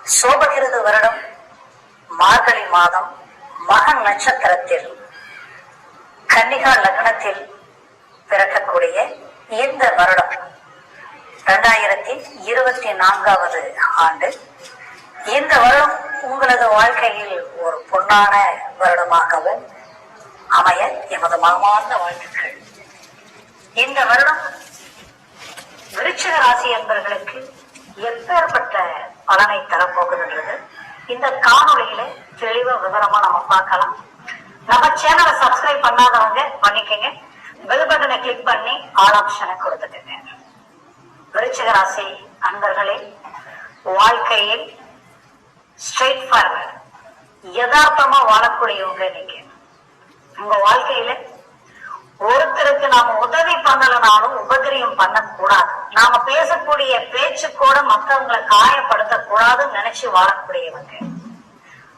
சோபகிருது வருடம் மார்கழி மாதம் மகன் நட்சத்திரத்தில் கன்னிகா லக்னத்தில் பிறக்கக்கூடிய இந்த வருடம் 2024வது ஆண்டு. இந்த வருடம் உங்களது வாழ்க்கையில் ஒரு பொன்னான வருடமாகவும் அமைய எமது மனமார்ந்த வாழ்த்துக்கள். இந்த வருடம் விருச்சிக ராசி என்பவர்களுக்கு எப்பேற்பட்ட பலனை தரப்போகுதுன்றது இந்த காணொலியில தெளிவா விவரமா நம்ம பார்க்கலாம். நம்ம சேனலை சப்ஸ்கிரைப் பண்ணாதவங்க பண்ணிக்கங்க, பெல் பட்டனை கிளிக் பண்ணி ஆல் ஆப்ஷனை கொடுத்துக்கங்க. விருச்சிக ராசி அன்பர்களே, வாழ்க்கையில் ஸ்ட்ரெயிட் ஃபார்வர்ட் யதார்த்தமா வாழக்கூடியவங்க நீங்க. உங்க வாழ்க்கையில ஒருத்தருக்கு நாம உதவி பண்ணலனாலும் உபதிரியம் பண்ணக்கூடாது. நாம பேசக்கூடிய பேச்சு கூட மற்றவங்களை காயப்படுத்த கூடாதுன்னு நினைச்சு வாழக்கூடியவங்க.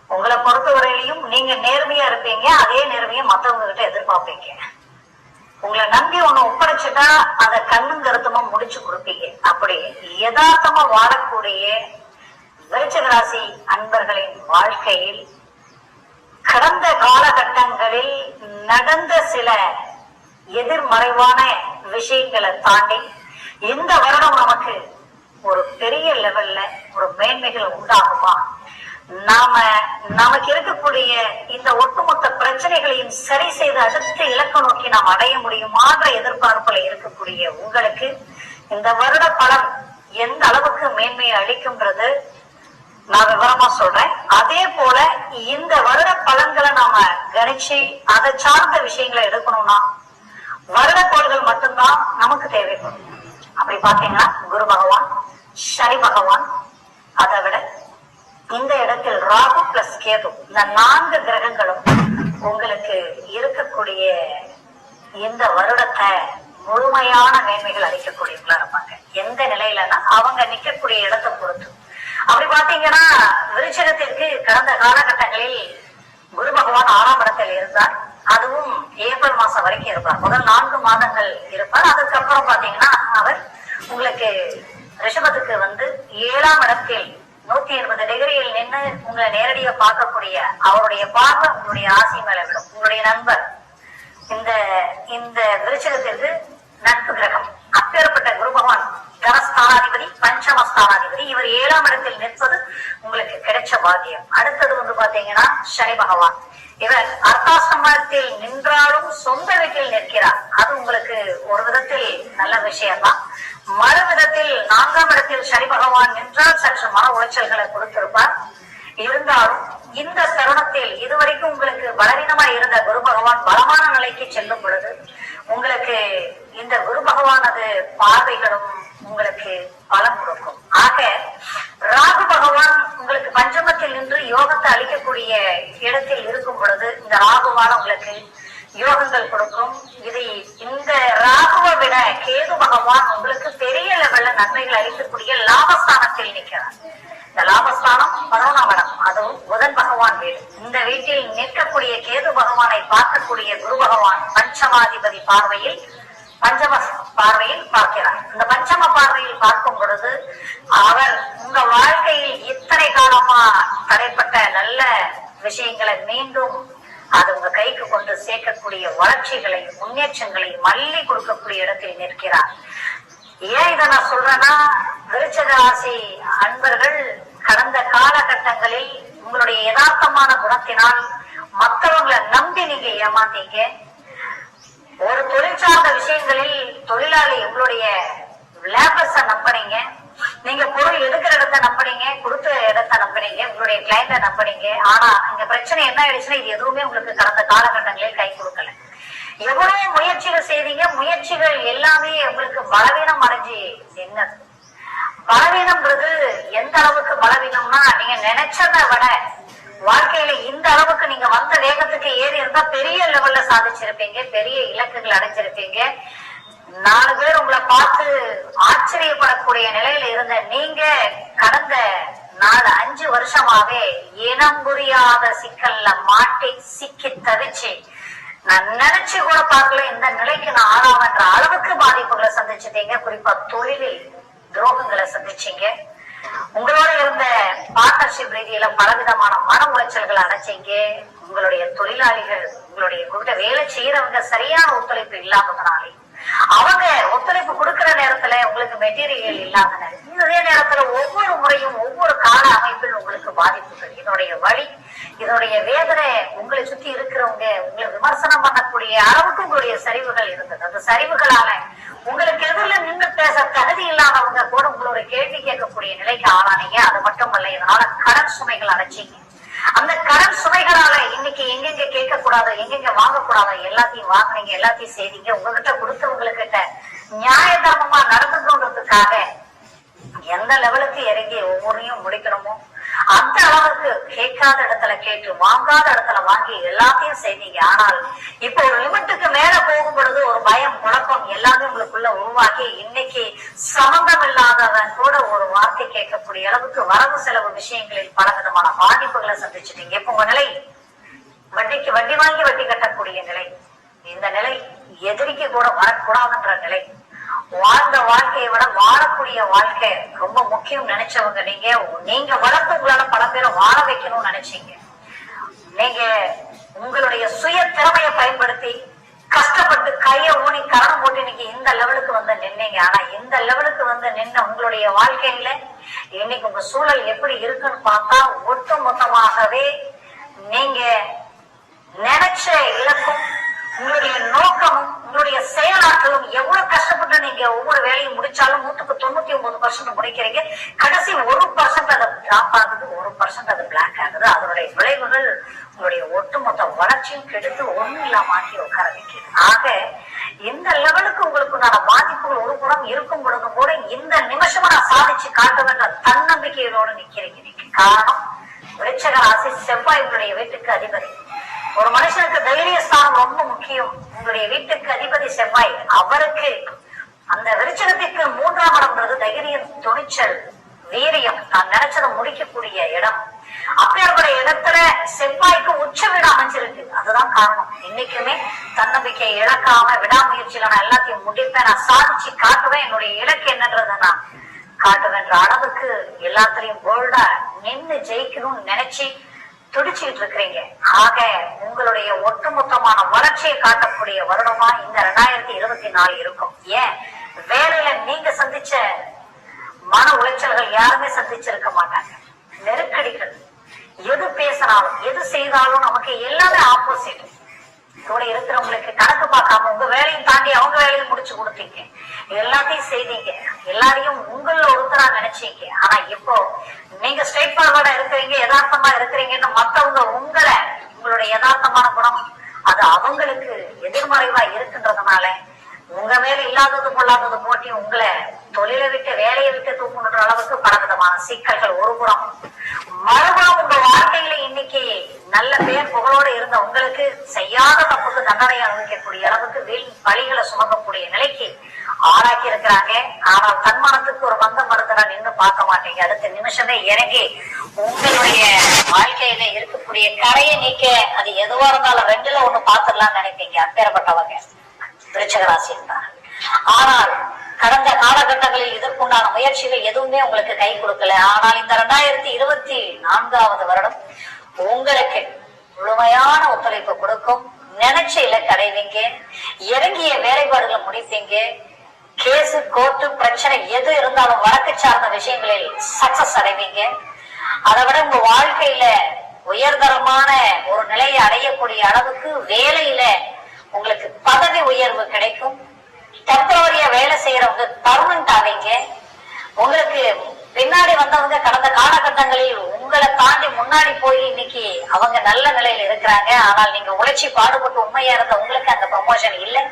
உங்களை பொறுத்தவரையிலையும் நீங்க நேர்மையா இருப்பீங்க, அதே நேர்மையை மற்றவங்க கிட்ட எதிர்பார்ப்பீங்க. உங்களை நம்பி ஒண்ணு ஒப்படைச்சுட்டா அதை கண்ணும் கருத்துமா முடிச்சு கொடுப்பீங்க. அப்படி யதார்த்தமா வாழக்கூடிய விருச்சிக ராசி அன்பர்களின் வாழ்க்கையில் கடந்த காலகட்டங்களில் நடந்த சில எதிர்மறைவான விஷயங்களை தாண்டி இந்த வருடம் நமக்கு ஒரு பெரிய லெவல்ல ஒரு மேன்மைகள் உண்டாகுமா? நமக்கு இருக்கக்கூடிய இந்த ஒட்டுமொத்த பிரச்சனைகளையும் சரி செய்து அடுத்த இலக்க நோக்கி நாம் அடைய முடியுமான்ற எதிர்பார்ப்புல இருக்கக்கூடிய உங்களுக்கு இந்த வருட பலன் எந்த அளவுக்கு மேன்மையை அளிக்கும்ன்றது நான் விவரமா சொல்றேன். அதே போல இந்த வருட பலன்களை நாம கணிச்சு அதை சார்ந்த விஷயங்களை எடுக்கணும்னா வருட கோள்கள் மட்டும்தான் நமக்கு தேவைப்படும். அப்படி பாத்தீங்கன்னா குரு பகவான், சனி பகவான், அதை விட இந்த இடத்தில் ராகு பிளஸ் கேது, இந்த 4 கிரகங்களும் உங்களுக்கு இருக்கக்கூடிய இந்த வருடத்தை முழுமையான மேன்மைகள் அளிக்கக்கூடியவங்களா இருப்பாங்க. எந்த நிலையிலன்னா அவங்க நிக்கக்கூடிய இடத்தை பொறுத்து. அப்படி பாத்தீங்கன்னா விருச்சிகத்திற்கு கடந்த காலகட்டங்களில் குரு பகவான் 6ஆம் இடத்தில் இருந்தார். அதுவும் ஏப்ரல் மாசம் வரைக்கும் இருப்பார். முதல் 4 மாதங்கள் இருப்பார். அதுக்கப்புறம் பாத்தீங்கன்னா அவர் உங்களுக்கு ரிஷபத்துக்கு வந்து 7ஆம் இடத்தில் 180 டிகிரியில் நின்று உங்களை நேரடியா பார்க்கக்கூடிய அவருடைய பார்வை உங்களுடைய ஆசி மேல விடும். உங்களுடைய நண்பர் இந்த விருச்சிகத்திற்கு நட்பு கிரகம். அப்பேற்பட்ட குரு பகவான் தனஸ்தானாதிபதி, பஞ்சமஸ்தானாதிபதி, இவர் 7ஆம் இடத்தில் நிற்பது உங்களுக்கு கிடைச்ச பாக்கியம். அடுத்தது வந்து பாத்தீங்கன்னா சனி பகவான். இவர் அர்த்தாசிரமத்தில் நின்றாலும் சொந்த வீட்டில் நிற்கிறார். அது உங்களுக்கு ஒரு விதத்தில் நல்ல விஷயம்தான். மறு விதத்தில் 4ஆம் இடத்தில் சனி பகவான் நின்றால் சற்று மன உளைச்சல்களை கொடுத்திருப்பார். இருந்தாலும் இந்த தருணத்தில் இதுவரைக்கும் உங்களுக்கு பலவீனமா இருந்த குரு பகவான் பலமான நிலைக்கு செல்லும் பொழுது உங்களுக்கு இந்த குரு பகவானது பார்வைகளும் உங்களுக்கு பலம் கொடுக்கும். ஆக ராகு பகவான் உங்களுக்கு பஞ்சமத்தில் நின்று யோகத்தை அளிக்கக்கூடிய இடத்தில் இருக்கும் பொழுது இந்த ராகுவால உங்களுக்கு யோகங்கள் கொடுக்கும். இந்த ராகுவை விட கேது பகவான் உங்களுக்கு பெரிய லெவல்ல நன்மைகள் அளிக்கக்கூடிய லாபஸ்தானத்தில் நிற்கிறார். இந்த லாபஸ்தானம் 11ஆம் இடம், அதுவும் புதன் பகவான் வீடு. இந்த வீட்டில் நிற்கக்கூடிய கேது பகவானை பார்க்கக்கூடிய குரு பகவான் பஞ்சமாதிபதி பார்வையில் பஞ்சம பார்வையில் பார்க்கிறார். இந்த பஞ்சம பார்வையில் பார்க்கும் பொழுது அவர் உங்க வாழ்க்கையில் இத்தனை காலமா தடைப்பட்ட நல்ல விஷயங்களை மீண்டும் அது உங்க கைக்கு கொண்டு சேர்க்கக்கூடிய வளர்ச்சிகளையும் முன்னேற்றங்களையும் மல்லி கொடுக்கக்கூடிய இடத்தில் நிற்கிறார். ஏன் இதை நான் சொல்றேன்னா, விருச்சிக ராசி அன்பர்கள் கடந்த காலகட்டங்களில் உங்களுடைய யதார்த்தமான குணத்தினால் மற்றவங்களை நம்பி நீங்க ஏமாந்தீங்க. ஒரு தொழில் சார்ந்த விஷயங்களில் தொழிலாளி உங்களுடைய லேபர்ஸ நம்பினீங்க. நீங்க பொருள் எடுக்கிற இடத்த நம்பினீங்க, கொடுத்த இடத்த நம்பினீங்க, உங்களுடைய கிளைண்ட நம்பினீங்க. ஆனா இங்க பிரச்சனை என்ன ஆயிடுச்சுன்னா, இது எதுவுமே உங்களுக்கு கடந்த காலகட்டங்களில் கை கொடுக்கல. எவ்வளவு முயற்சிகள் செய்தீங்க, முயற்சிகள் எல்லாமே உங்களுக்கு பலவீனம் அடைஞ்சு என்னது. பலவீனம்ன்றது எந்த அளவுக்கு பலவீனம்னா, நீங்க நினைச்சதை விட வாழ்க்கையில இந்த அளவுக்கு நீங்க வந்த வேகத்துக்கு ஏறி இருந்தா பெரிய லெவல்ல சாதிச்சிருப்பீங்க, பெரிய இலக்குகள் அடைஞ்சிருப்பீங்க. 4 பேர் உங்களை பார்த்து ஆச்சரியப்படக்கூடிய நிலையில இருந்த நீங்க கடந்த 4-5 வருஷமாவே இனம் புரியாத சிக்கல்ல மாட்டி சிக்கி தவிச்சு நான் நினைச்சு கூட பார்க்கல இந்த நிலைக்கு நான் ஆளாவன்ற அளவுக்கு பாதிப்புகளை சந்திச்சிட்டீங்க. குறிப்பா தொழிலில் துரோகங்களை சந்திச்சீங்க. உங்களோட இருந்த பார்த்த பார்ட்னர்ஷிப் ரீதியில பலவிதமான மன உளைச்சல்கள் அடைச்சிங்க. உங்களுடைய தொழிலாளிகள், உங்களுடைய கூட வேலை செய்யறவங்க சரியான ஒத்துழைப்பு இல்லாததுனாலே, அவங்க ஒத்துழைப்பு கொடுக்கிற நேரத்துல உங்களுக்கு மெட்டீரியல் இல்லாத இதே நேரத்துல ஒவ்வொரு முறையும் ஒவ்வொரு கால அமைப்பில் உங்களுக்கு பாதிப்புகள். இதனுடைய வழி, இதனுடைய வேதனை உங்களை சுத்தி இருக்கிறவங்க உங்களை விமர்சனம் பண்ணக்கூடிய அளவுக்கு உங்களுடைய சரிவுகள் இருந்தது. அந்த சரிவுகளால உங்களுக்கு எதிரில் நின்று பேச தகுதி இல்லாதவங்க கூட உங்களுடைய கேள்வி கேட்கக்கூடிய நிலைக்கு ஆளானீங்க. அது மட்டுமல்ல, இதனால கடன் சுமைகள் அடைச்சிங்க. அந்த கடன் சுமைகளால இன்னைக்கு எங்கெங்க கேட்க கூடாது, எங்கெங்க வாங்கக்கூடாது எல்லாத்தையும் வாங்கினீங்க, எல்லாத்தையும் செய்தீங்க. உங்ககிட்ட கொடுத்தவங்ககிட்ட நியாய தர்மமா நடந்துன்றதுக்காக எந்த லெவலுக்கு இறங்கி ஒவ்வொன்றையும் முடிக்கணுமோ அந்த அளவுக்கு கேட்காத இடத்துல கேட்டு, வாங்காத இடத்துல வாங்கி எல்லாத்தையும் செய்தீங்க. ஆனால் இப்ப ஒரு லிமிட்டுக்கு மேல போகும் பொழுது ஒரு பயம், குழப்பம் எல்லாமே உங்களுக்குள்ள உருவாக்கி இன்னைக்கு சம்பந்தம் இல்லாதவன் கூட ஒரு வார்த்தை கேட்கக்கூடிய அளவுக்கு வரவு செலவு விஷயங்களில் பல விதமான பாதிப்புகளை சந்திச்சிட்டீங்க. இப்ப உங்க நிலை வட்டிக்கு வட்டி வாங்கி வட்டி கட்டக்கூடிய நிலை. இந்த நிலை எதிரிக்கு கூட வரக்கூடாதுன்ற நிலை. வாழ்ந்த வாழ்க்கையை விட வாழக்கூடிய வாழ்க்கை ரொம்ப முக்கியம் நினைச்சவங்க நீங்க. நீங்க வளர்த்து உங்களால பல பேரை வாழ வைக்கணும்னு நினைச்சீங்க. நீங்க உங்களுடைய சுய திறமையை பயன்படுத்தி கஷ்டப்பட்டு கைய ஊனி கரணம் போட்டு இன்னைக்கு இந்த லெவலுக்கு வந்து நின்னீங்க. ஆனா இந்த லெவலுக்கு வந்து நின்ன உங்களுடைய வாழ்க்கையில இன்னைக்கு உங்க சூழல் எப்படி இருக்குன்னு பார்த்தா ஒட்டு மொத்தமாகவே நீங்க நினைச்ச இலக்கும் உங்களுடைய நோக்கமும் உங்களுடைய செயலாற்றலும் எவ்வளவு கஷ்டப்பட்டு நீங்க ஒவ்வொரு வேலையும் முடிச்சாலும் 99% முடிக்கிறீங்க. கடைசி 1% அது டிராப் ஆகுது, 1% அது பிளாக் ஆகுது. அதனுடைய விளைவுகள் உங்களுடைய ஒட்டுமொத்த வளர்ச்சியும் கெடுத்து ஒண்ணும் இல்லாம ஆக்கி உட்கார வைக்கிறது. ஆக இந்த லெவலுக்கு உங்களுக்கு நான் பாதிப்புகள் ஒரு புறம் இருக்கும் பொழுதும் கூட இந்த நிமிஷமா நான் சாதிச்சு காட்டுவேன்ற தன்னம்பிக்கையோடு நிக்கிறீங்க. இன்னைக்கு காரணம் விருச்சிக ராசி, செவ்வாய் உங்களுடைய வீட்டுக்கு அதிபதி. ஒரு மனுஷனுக்கு தைரிய ஸ்தானம் ரொம்ப முக்கியம். உங்களுடைய வீட்டுக்கு அதிபதி செவ்வாய். அவருக்கு அந்த விருச்சகத்துக்கு 3ஆம் இடம்ன்றது தைரியம், துணிச்சல், வீரியம், தான் நினைச்சதை முடிக்கக்கூடிய இடம். அப்படியான இடத்துல செவ்வாய்க்கு உச்ச வீடு அமைஞ்சிருக்கு. அதுதான் காரணம். இன்னைக்குமே தன்னம்பிக்கை இழக்காம விடாமுயற்சியில நான் எல்லாத்தையும் முடிப்பேன், நான் சாதிச்சு காட்டுவேன், என்னுடைய இலக்கு என்னன்றதை நான் காட்டுவேன்ற அளவுக்கு எல்லாத்திலையும் போல்டா நின்று ஜெயிக்கணும்னு நினைச்சு துடிச்சுட்டு இருக்கிறீங்க. ஆக உங்களுடைய ஒட்டுமொத்தமான வளர்ச்சியை காட்டக்கூடிய வருடமா இந்த 2024 இருக்கும். ஏன் வேலையில நீங்க சந்திச்ச மன உளைச்சல்கள் யாருமே சந்திச்சிருக்க மாட்டாங்க. நெருக்கடிகள், எது பேசினாலும் எது செய்தாலும் நமக்கு எல்லாமே ஆப்போசிட். கூட இருக்கிறவங்களுக்கு கணக்கு பார்க்காம உங்க வேலையும் தாண்டி அவங்க வேலையும் முடிச்சு கொடுத்தீங்க, எல்லாத்தையும் செய்தீங்க, எல்லாரையும் உங்கள ஒருத்தரா நினைச்சீங்க. ஆனா இப்போ நீங்க ஸ்ட்ரெயிட் ஃபார்வர்டா இருக்கிறீங்க, யதார்த்தமா இருக்கிறீங்கன்னு மத்தவங்க உங்களுடைய யதார்த்தமான குணம் அது அவங்களுக்கு எதிர்மறைவா இருக்குன்றதுனால உங்க மேல இல்லாதது பொல்லாதது போட்டி உங்களை தொழிலை விட்டு வேலையை விட்டு தூக்குன்ற அளவுக்கு பலவிதமான சிக்கல்கள் ஒரு புறம். மறுபுறம் உங்க வாழ்க்கையில இன்னைக்கு நல்ல பேர் புகழோடு இருந்த உங்களுக்கு செய்யாத தப்புக்கு தண்டனை அனுபவிக்கக்கூடிய அளவுக்கு வீண் பழிகளை சுமக்கக்கூடிய நிலைக்கு ஆளாக்கி இருக்கிறாங்க. ஆனால் தன்மானத்துக்கு ஒரு பந்தம் மறுத்தனா நின்று பார்க்க மாட்டீங்க. அடுத்த நிமிஷமே இறங்கி உங்களுடைய வாழ்க்கையில இருக்கக்கூடிய கரையை நீக்க அது எதுவா இருந்தாலும் 2ல 1 பார்த்துடலாம்னு நினைப்பீங்க. அப்பேற்பட்டவங்க விருச்சிக ராசி இருந்தார். ஆனால் கடந்த காலகட்டங்களில் இதற்குண்டான முயற்சிகள் எதுவுமே உங்களுக்கு கை கொடுக்கல. ஆனால் இந்த 2024 வருடம் உங்களுக்கு முழுமையான ஒத்துழைப்பு கொடுக்கும். நினைச்ச இலக்கு அடைவீங்க, இறங்கிய வேலைப்பாடுகளை முடிப்பீங்க. கேசு, கோர்ட்டு, பிரச்சனை எது இருந்தாலும் வழக்கு சார்ந்த விஷயங்களில் சக்சஸ் அடைவீங்க. அதை விட உங்க வாழ்க்கையில உயர்தரமான ஒரு நிலையை அடையக்கூடிய அளவுக்கு வேலையில உங்களுக்கு பதவி உயர்வு கிடைக்கும். டெம்பரரியா வேலை செய்யறவங்க பர்மனன்ட் ஆவீங்க. உங்களுக்கு பின்னாடி வந்தவங்க கடந்த காலகட்டங்களில் உங்களை தாண்டி முன்னாடி போய் இன்னைக்கு அவங்க நல்ல நிலையில இருக்கிறாங்க. ஆனால் நீங்க உழைச்சி பாடுபட்டு உண்மையா இருந்த உங்களுக்கு அந்த ப்ரமோஷன் இல்லை.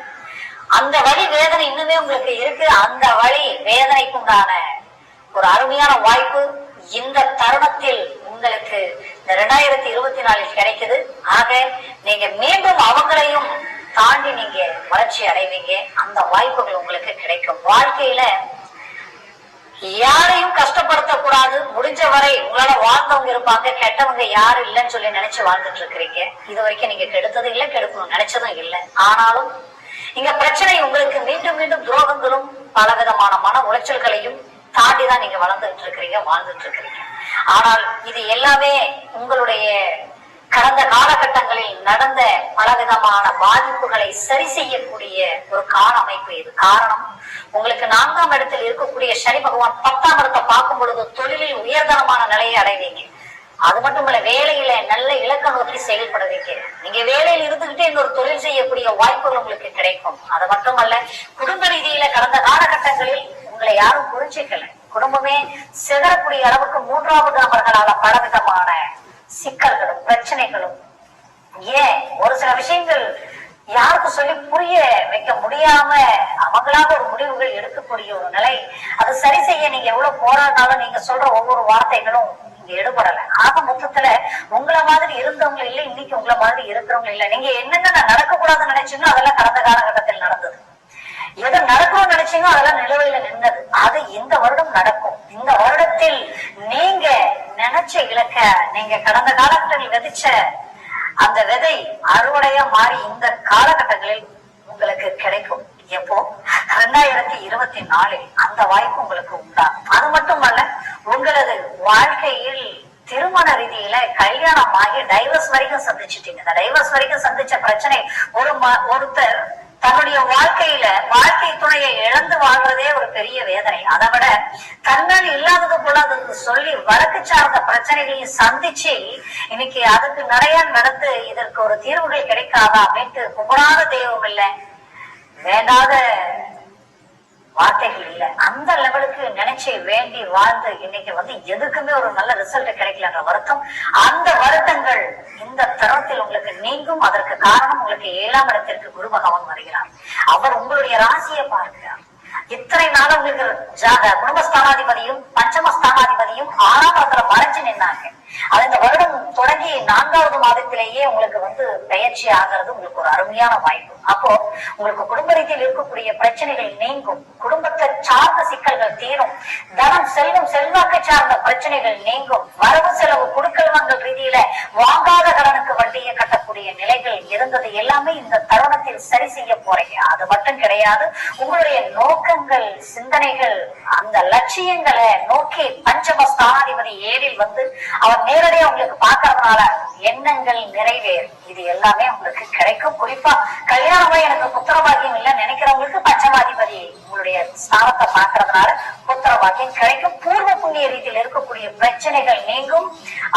அந்த வழி வேதனை இன்னுமே உங்களுக்கு இருக்கு. அந்த வழி வேதனைக்கு உண்டான ஒரு அருமையான வாய்ப்பு இந்த தருணத்தில் உங்களுக்கு இந்த 2024 கிடைக்குது. ஆக நீங்க மீண்டும் அவங்களையும் தாண்டி நீங்க வளர்ச்சி அடைவீங்க. அந்த வாய்ப்புகள் உங்களுக்கு கிடைக்கும். வாழ்க்கையில யாரையும் கஷ்டப்படுத்த கூடாது. முடிஞ்ச வரை உங்களால வாழ்ந்தவங்க இருப்பாங்க, கெட்டவங்க யாரும் இல்லைன்னு சொல்லி நினைச்சு வாழ்ந்துட்டு இருக்கிறீங்க. இது வரைக்கும் நீங்க கெடுத்ததும் இல்லை, கெடுக்கணும் நினைச்சதும் இல்லை. ஆனாலும் இங்க பிரச்சனை உங்களுக்கு மீண்டும் மீண்டும் துரோகங்களும் பலவிதமான மன உளைச்சல்களையும் தாண்டிதான் நீங்க வளர்ந்துட்டு இருக்கிறீங்க, வாழ்ந்துட்டு இருக்கிறீங்க. ஆனால் இது எல்லாமே உங்களுடைய கடந்த காலகட்டங்களில் நடந்த பலவிதமான பாதிப்புகளை சரி செய்யக்கூடிய ஒரு கால அமைப்பு. இது காரணம், உங்களுக்கு 4ஆம் இடத்தில் இருக்கக்கூடிய சனி பகவான் 10ஆம் இடத்தை பார்க்கும் பொழுது தொழிலில் உயர்தரமான நிலையை அடைவீங்க. அது மட்டும் இல்ல, வேலையில நல்ல இலக்க நோக்கி செயல்படுவீங்க. நீங்க வேலையில் இருந்துகிட்டே இன்னொரு தொழில் செய்யக்கூடிய வாய்ப்புகள் உங்களுக்கு கிடைக்கும். அது மட்டுமல்ல, குடும்ப ரீதியில கடந்த காலகட்டங்களில் உங்களை யாரும் புரிஞ்சிக்கல, குடும்பமே சிதறக்கூடிய அளவுக்கு 3வது நபர்களால பலவிதமான சிக்கல்களும் பிரச்சனைகளும், ஏன் ஒரு சில விஷயங்கள் யாருக்கு சொல்லி புரிய வைக்க முடியாம அவங்களாக ஒரு முடிவுகள் எடுக்கக்கூடிய ஒரு நிலை. அது சரி செய்ய நீங்க எவ்வளவு போராடினாலும் நீங்க சொல்ற ஒவ்வொரு வார்த்தைகளும் இங்க எடுபடல. ஆக மொத்தத்துல உங்களை மாதிரி இருந்தவங்க இல்ல, இன்னைக்கு உங்களை மாதிரி இருக்கிறவங்க இல்ல. நீங்க என்னென்ன நடக்கக்கூடாதுன்னு நினைச்சீங்களோ அதெல்லாம் கடந்த காலகட்டத்தில் நடந்தது. எது நடக்கணும்னு நினைச்சீங்களோ அதெல்லாம் நிலுவையில நின்னது. அது இந்த வருடம் நடக்கும். இந்த வருடத்தில் நீங்க நினைச்ச இலக்க, நீங்க கடந்த காலகட்டத்தில் விதைச்ச அந்த விதை அறுவடையா மாறி இந்த காலகட்டங்களில் உங்களுக்கு கிடைக்கும். எப்போ 2024 அந்த வாய்ப்பு உங்களுக்கு உண்டா? அது மட்டுமல்ல, உங்களது வாழ்க்கையில் திருமண ரீதியில கல்யாணம் ஆகி டைவர்ஸ் வரைக்கும் சந்திச்சுட்டீங்க. இந்த டைவர்ஸ் வரைக்கும் சந்திச்ச பிரச்சனை, ஒருத்தர் தன்னுடைய வாழ்க்கையில வாழ்க்கை துணையை இழந்து வாழ்றதே ஒரு பெரிய வேதனை. அதை விட தன்னால் இல்லாதது போல அதுக்கு சொல்லி வழக்கு சார்ந்த பிரச்சனைகளையும் சந்திச்சு இன்னைக்கு அதுக்கு நிறைய நடந்து இதற்கு ஒரு தீர்வுகள் கிடைக்காதா அப்படின்ட்டு கும்பிடாத தெய்வம் இல்லை, வேண்டாத வார்த்தைகள் இல்லை, அந்த லெவலுக்கு நினைச்சு வேண்டி வாழ்ந்து இன்னைக்கு எதுக்குமே ஒரு நல்ல ரிசல்ட் கிடைக்கலன்ற வருத்தம், அந்த வருத்தங்கள் இந்த தருணத்தில் உங்களுக்கு நீங்கும். அதற்கு காரணம், உங்களுக்கு 7ஆம் இடத்திற்கு குரு பகவான் வருகிறார். அவர் உங்களுடைய ராசியை பார்க்கிறார். இத்தனை நாள் உங்களுக்கு குடும்பஸ்தானாதிபதியும் பஞ்சமஸ்தானாதிபதியும் 6ஆம் இடத்துல மறைஞ்சு நின்னாங்க. அது இந்த வருடம் தொடங்கி 4வது மாதத்திலேயே உங்களுக்கு பெயர்ச்சி ஆகிறது உங்களுக்கு ஒரு அருமையான வாய்ப்பு. அப்போ உங்களுக்கு குடும்ப ரீதியில் இருக்கக்கூடிய பிரச்சனைகள் நீங்கும், குடும்பத்தை சார்ந்த சிக்கல்கள் தீரும், தனம் செல்வம் செல்வாக்கு சார்ந்த பிரச்சனைகள் நீங்கும், வரவு செலவு கொடுக்கல் வாங்கல் ரீதியில வாங்காத கடனுக்கு வட்டியை கட்டக்கூடிய நிலைகள் இருந்தது எல்லாமே இந்த தருணத்தில் சரி செய்ய போறீங்க. அது மட்டும் கிடையாது, உங்களுடைய நோக்கங்கள் சிந்தனைகள் அந்த லட்சியங்களை நோக்கி பஞ்சமஸ்தானாதிபதி 7ல் அவர் நேரடியா உங்களுக்கு பாக்குறதுனால எண்ணங்கள் நிறைவேறும். இது எல்லாமே உங்களுக்கு கிடைக்கும். குறிப்பா கல்யாணமா எனக்கு புத்திர பாக்கியம் இல்ல நினைக்கிறவங்களுக்கு பஞ்சமாதிபதி உங்களுடைய ஸ்தானத்தை பாக்குறதுனால புத்திர பாக்கியம் கிடைக்கும். பூர்வ புண்ணிய ரீதியில் இருக்கக்கூடிய பிரச்சனைகள் நீங்கும்.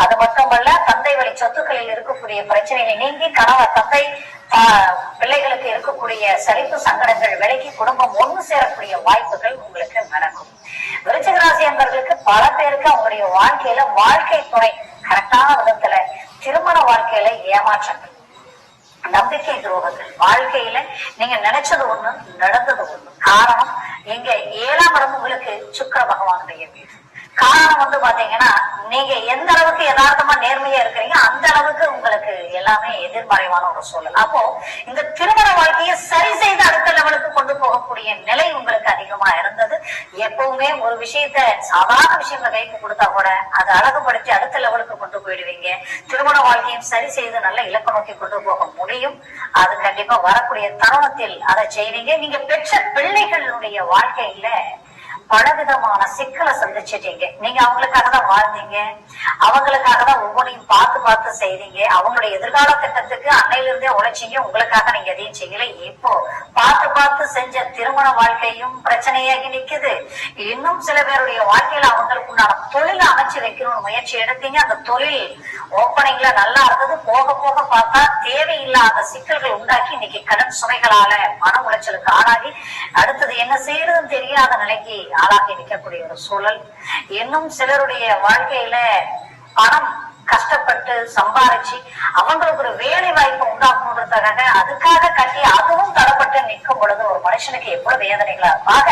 அது மட்டுமல்ல, தந்தை வழி சொத்துக்களில் இருக்கக்கூடிய பிரச்சனைகள் நீங்கி கணவர் தந்தை பிள்ளைகளுக்கு இருக்கக்கூடிய சலிப்பு சங்கடங்கள் விலகி குடும்பம் ஒண்ணு சேரக்கூடிய வாய்ப்புகள் உங்களுக்கு நடக்கும். விருச்சிக ராசி என்பவர்களுக்கு பல பேருக்கு அவங்களுடைய வாழ்க்கையில வாழ்க்கை துணை கரெக்டான விதத்துல, திருமண வாழ்க்கையில ஏமாற்றங்கள், நம்பிக்கை துரோகங்கள், வாழ்க்கையில நீங்க நினைச்சது ஒண்ணு நடந்தது ஒண்ணு. காரணம், இங்க 7ஆம் இடம் உங்களுக்கு சுக்கிர பகவானுடைய வீடு. காரணம் பாத்தீங்கன்னா, நீங்க எந்த அளவுக்கு யதார்த்தமா நேர்மையா இருக்கிறீங்க அந்த அளவுக்கு உங்களுக்கு எல்லாமே எதிர்மறைவான ஒரு சூழல். அப்போ இந்த திருமண வாழ்க்கையை சரி செய்து அடுத்த லெவலுக்கு கொண்டு போகக்கூடிய நிலை உங்களுக்கு அதிகமா இருந்தது. எப்பவுமே ஒரு விஷயத்த சாதாரண விஷயங்களை கைக்கு கொடுத்தா கூட அதை அழகுபடுத்தி அடுத்த லெவலுக்கு கொண்டு போயிடுவீங்க. திருமண வாழ்க்கையும் சரி செய்து நல்ல இலக்க நோக்கி கொண்டு போக முடியும். அது கண்டிப்பா வரக்கூடிய தருணத்தில் அதை செய்வீங்க. நீங்க பெற்ற பிள்ளைகளுடைய வாழ்க்கையில பலவிதமான சிக்கலை சந்திச்சிட்டீங்க. நீங்க அவங்களுக்காக தான் வாழ்ந்தீங்க, அவங்களுக்காக தான் ஒவ்வொன்றையும் பார்த்து பார்த்து செய்தீங்க. அவங்களுடைய எதிர்கால திட்டத்துக்கு அன்னையில இருந்தே உழைச்சிங்க, உங்களுக்காக நீங்க எதையும் செய்யல. இப்போ பார்த்து பார்த்து செஞ்ச திருமண வாழ்க்கையும் பிரச்சனையாகி நிக்குது. இன்னும் சில பேருடைய வாழ்க்கையில அவங்களுக்கு உண்டான தொழில அமைச்சு வைக்கணும்னு முயற்சி எடுத்தீங்க. அந்த தொழில் ஓப்பனிங்ல நல்லா இருந்தது, போக போக பார்த்தா தேவையில்லாத சிக்கல்கள் உண்டாக்கி இன்னைக்கு கடன் சுமைகளால மன உளைச்சலுக்கு ஆளாகி அடுத்தது என்ன செய்யறதுன்னு தெரியாத நிலைக்கு ஆளாகி நிற்கக்கூடிய ஒரு சூழல். இன்னும் சிலருடைய வாழ்க்கையில பணம் கஷ்டப்பட்டு சம்பாரிச்சு அவங்களுக்கு ஒரு வேலை வாய்ப்பு உண்டாக்கணுன்றதுக்காக அதுக்காக கட்டி அதுவும் தரப்பட்டு நிற்கும் பொழுது ஒரு மனுஷனுக்கு எவ்வளவு வேதனைகளா இருப்பாங்க.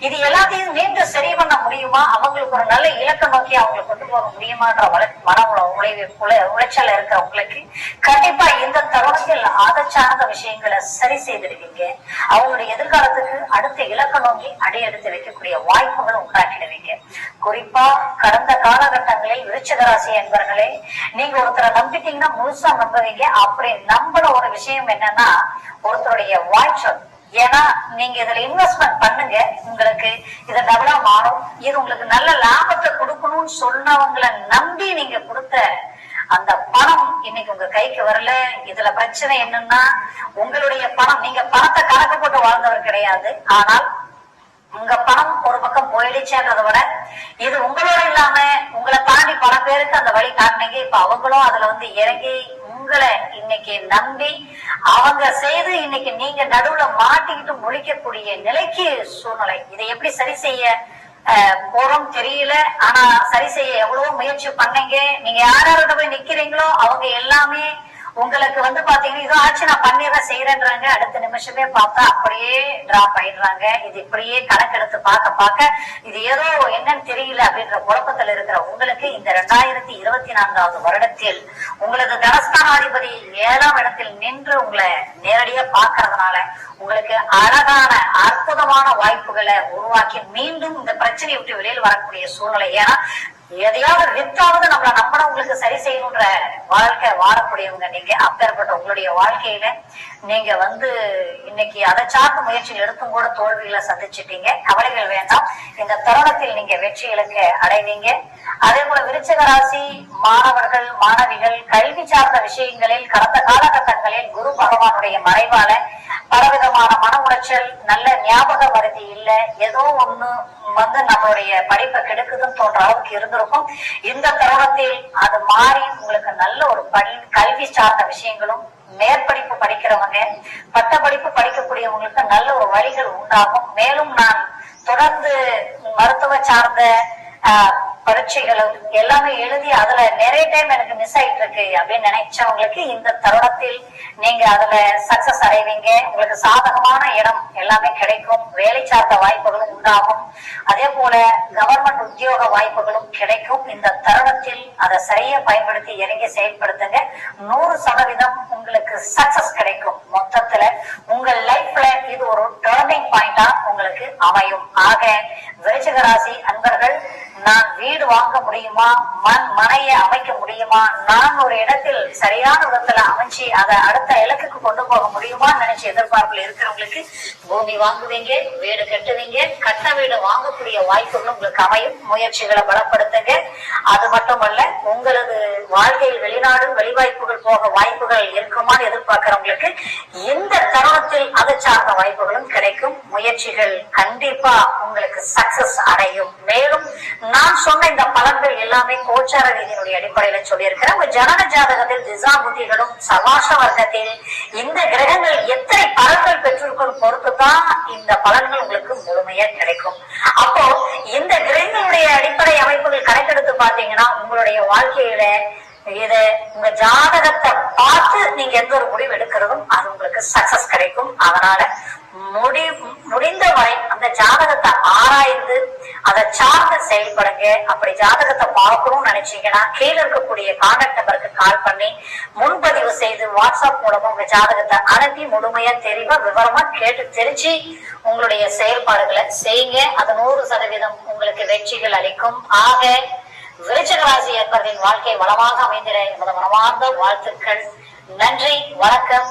இது எல்லாத்தையும் மீண்டும் சரி பண்ண முடியுமா, அவங்களுக்கு ஒரு நல்ல இலக்க நோக்கி அவங்களை கொண்டு போக முடியுமான்ற மன உளைச்சல் இருக்கிறவங்களுக்கு கண்டிப்பா இந்த தருணத்தில் அதை சார்ந்த விஷயங்களை சரி செய்திருவீங்க. அவங்களுடைய எதிர்காலத்துக்கு அடுத்த இலக்க நோக்கி அடியெடுத்து வைக்கக்கூடிய வாய்ப்புகளை உண்டாக்கிடுவீங்க. குறிப்பா கடந்த காலகட்டங்களில் விருச்சிக ராசி என்பவர்களே, நீங்க ஒருத்தரை நம்பிட்டீங்கன்னா முழுசா நம்புவீங்க. அப்படி நம்பின ஒரு விஷயம் என்னன்னா, ஒருத்தருடைய வாய்ச்சொல் ஏன்னா நீங்க இதுல இன்வெஸ்ட்மெண்ட் பண்ணுங்க, உங்களுக்கு இதை டெவலப் ஆகும், இது உங்களுக்கு நல்ல லாபத்தை கொடுக்கணும்னு சொன்னவங்களை நம்பி நீங்க கொடுத்த அந்த பணம் இன்னைக்கு உங்க கைக்கு வரல. இதுல பிரச்சனை என்னன்னா, உங்களுடைய பணம், நீங்க பணத்தை கணக்கு போட்டு வாழ்ந்தவர் கிடையாது. ஆனால் உங்க பணம் ஒரு பக்கம் போயிடுச்சேன்றதை விட இது உங்களோட இல்லாம உங்களை தாண்டி பல பேருக்கு அந்த வழி காட்டினீங்க. இப்ப அவங்களும் அதுல இறங்கி உங்களை இன்னைக்கு நம்பி அவங்க செய்து இன்னைக்கு நீங்க நடுவுல மாட்டிக்கிட்டு முழிக்கக்கூடிய நிலைக்கு சூழ்நிலை. இதை எப்படி சரி செய்ய போறோம் தெரியல. ஆனா சரி செய்ய எவ்வளவோ முயற்சி பண்ணீங்க. நீங்க யாரோட போய் நிக்கிறீங்களோ அவங்க எல்லாமே உங்களுக்கு பாத்தீங்கன்னா இதோ ஆச்சு நான் பண்ணிடுறேன் செய்யறேன்றாங்க. அடுத்த நிமிஷமே பார்த்தா அப்படியே டிராப் ஆயிடுறாங்க. இது இப்படியே கணக்கெடுத்து பார்க்க இது ஏதோ என்னன்னு தெரியல அப்படின்ற குழப்பத்தில் இருக்கிற உங்களுக்கு இந்த 2024வது வருடத்தில் உங்களது தனஸ்தானாதிபதி 7ஆம் இடத்தில் நின்று உங்களை நேரடியா பாக்குறதுனால உங்களுக்கு அழகான அற்புதமான வாய்ப்புகளை உருவாக்கி மீண்டும் இந்த பிரச்சனையை விட்டு வெளியில் வரக்கூடிய சூழ்நிலை. ஏன்னா எதையாவது வித்தாவது நம்மள நம்பணும் சரி செய்யணுன்ற வாழ்க்கை வாழக்கூடியவங்க நீங்க. அப்பேற்பட்ட உங்களுடைய வாழ்க்கையில நீங்க இன்னைக்கு அதை சார்ந்த முயற்சிகள் எடுத்தும் கூட தோல்விகளை சந்திச்சிட்டீங்க. கவலைகள் வேண்டாம், இந்த தருணத்தில் நீங்க வெற்றி இலக்கை அடைவீங்க. அதே போல விருச்சிக ராசி மாணவர்கள் மாணவிகள் கல்வி சார்ந்த விஷயங்களில் கடந்த காலகட்டங்களில் குரு பகவானுடைய மறைவால பலவிதமான மன உளைச்சல், நல்ல ஞாபக மருதி இல்ல, ஏதோ ஒண்ணு நம்மளுடைய படிப்பை கெடுக்குதுன்னு தோன்ற அளவுக்கு இருந்திருக்கும். இந்த தருணத்தில் அது மாறி உங்களுக்கு நல்ல ஒரு கல்வி சார்ந்த விஷயங்களும், மேற்படிப்பு படிக்கிறவங்க பட்ட படிப்பு படிக்கக்கூடியவங்களுக்கு நல்ல ஒரு வழிகள் உண்டாகும். மேலும் நான் தொடர்ந்து மருத்துவ சார்ந்த பரீட்சைகளும் எல்லாமே எழுதி அதுல நிறைய டைம் எனக்கு மிஸ் ஆயிட்டு இருக்கு அப்படின்னு நினைச்சவங்களுக்கு இந்த தருணத்தில் நீங்க அதுல சக்சஸ் அடைவீங்க. உங்களுக்கு சாதகமான இடம் எல்லாமே கிடைக்கும். வேலை சார்ந்த வாய்ப்புகளும் உண்டாகும். அதே போல கவர்மெண்ட் உத்தியோக வாய்ப்புகளும் கிடைக்கும். இந்த தருணத்தில் அதை சரியா பயன்படுத்தி இறங்கி செயல்படுத்துங்க. 100% உங்களுக்கு சக்சஸ் கிடைக்கும். மொத்தத்துல உங்க லைஃப்ல இது ஒரு டர்னிங் பாயிண்டா உங்களுக்கு அமையும். ஆக விருச்சிக ராசி அன்பர்கள், நான் வீடு வாங்க முடியுமா, மனையை அமைக்க முடியுமா, நான் ஒரு இடத்தில் சரியான விதத்துல அமைச்சு அதை அடுத்த இலக்குக்கு கொண்டு போக முடியுமான்னு நினைச்சு எதிர்பார்ப்புல இருக்கிறவங்களுக்கு பூமி வாங்குவீங்க, வீடு கட்டுவீங்க. கட்ட வீடு வாங்கக்கூடிய வாய்ப்புகளும் உங்களுக்கு அமையும். முயற்சிகளை பலப்படுத்துங்க. அது மட்டுமல்ல, உங்களது வாழ்க்கையில் வெளிநாடு வெளிவாய்ப்புகள் போக வாய்ப்புகள் இருக்குமான்னு எதிர்பார்க்கிறவங்களுக்கு இந்த தருணத்தில் அதை சார்ந்த வாய்ப்புகளும் கிடைக்கும். முயற்சிகள் கண்டிப்பா உங்களுக்கு சக்சஸ் அடையும். மேலும் நான் சொன்ன இந்த பலன்கள் எல்லாமே கோச்சார ரீதியினுடைய அடிப்படையில சொல்லியிருக்கிறேன். உங்க ஜனன ஜாதகத்தில் திசா புத்திகளும் சவாஷ வர்க்கத்தில் இந்த கிரகங்கள் எத்தனை பலன்கள் பெற்றிருக்கும் பொறுத்துதான் இந்த பலன்கள் உங்களுக்கு முழுமையா கிடைக்கும். அப்போ இந்த கிரகங்களுடைய அடிப்படை அமைப்புகள் கணக்கெடுத்து பாத்தீங்கன்னா உங்களுடைய வாழ்க்கையில இத உங்க ஜாதகத்தை பார்த்து நீங்க எந்த ஒரு முடிவு எடுக்கிறதும் அது உங்களுக்கு சக்சஸ் கிடைக்கும். அதனால முடிந்த வரை அந்த ஜாதகத்தை ஆராய்ந்து அதை சார்ந்து செயல்படுங்க. அப்படி ஜாதகத்தை பார்க்கணும்னு நினைச்சீங்கன்னா கீழே இருக்கக்கூடிய கான்டாக்ட் நம்பருக்கு கால் பண்ணி முன்பதிவு செய்து வாட்ஸ்அப் மூலமா உங்க ஜாதகத்தை அனுப்பி முழுமையா தெளிவா விவரமா கேட்டு தெரிஞ்சு உங்களுடைய செயல்பாடுகளை செய்யுங்க. அது 100% உங்களுக்கு வெற்றிகள் அளிக்கும். ஆக விருச்சிக ராசி என்பவரின் வாழ்க்கை வளமாக அமைந்திட எனது மனமார்ந்த வாழ்த்துக்கள். நன்றி, வணக்கம்.